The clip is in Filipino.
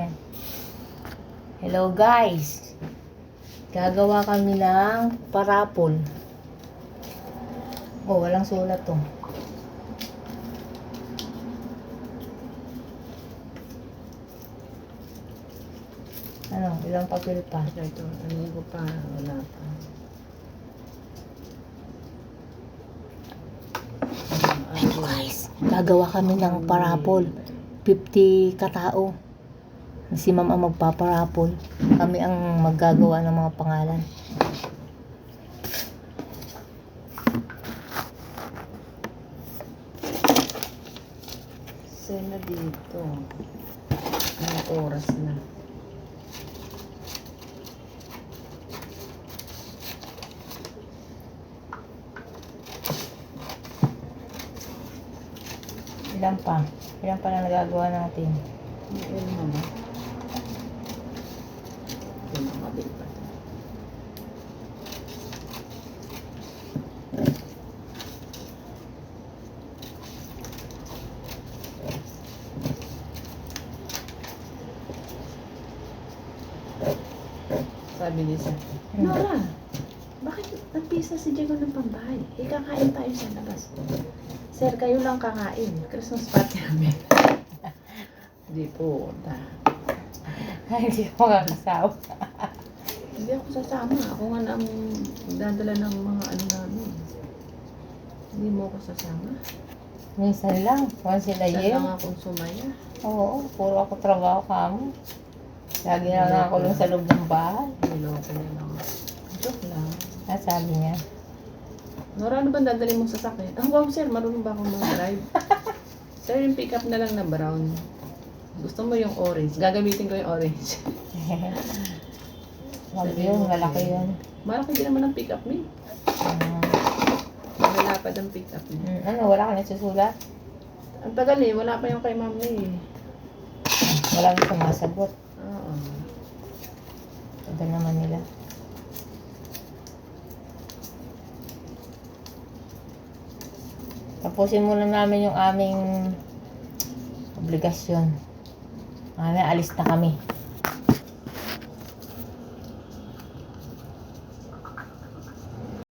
Ayan. Hello guys. Gagawa kami ng parapol. Oh, walang sulat to. Ano, ilang papel pa? Ito, ano ko pa, wala pa. Ito guys, gagawa kami ng parapol. 50 katao. Si ma'am ang magpaparapol. Kami ang maggagawa ng mga pangalan. Sena dito. Anong oras na? Ilan pa? Ilan pa na nagagawa natin? Ano naman? Ito na mabili pa. Sabi ni Sir, Nora, bakit nagpisa si Diego ng pambahay? Kakain tayo sa labas. Sir, kayo lang kakain. Christmas party namin. Hindi po. Hindi ako makakasawa. Hindi ako sasama. Ako nga na ang dadala ng mga ano namin. Hindi mo ako sasama. Minsan lang. Once in a Saan year. lang akong sumaya? Oo, puro ako trabaho kamo. Lagi na lang ako lang sa loob ng bahay. Niloko na lang. Joke lang. Ah, sabi niya. Nora, ano ba dadali mong sasakyan? Ah, wow sir, marunong ba akong mag-drive? Sir, yung pick up na lang na brown. Gusto mo yung orange? Gagamitin ko yung orange. Wag yun, malaki yun. Malaki din naman ang pick up me. Malapad ang pick up me. Ano, wala ka nagsusulat? Ang tagal eh, wala pa yung kay ma'am na eh. Wala kang sumasagot. Oo. Ito naman nila. Tapusin muna namin yung aming obligasyon. Alis na kami.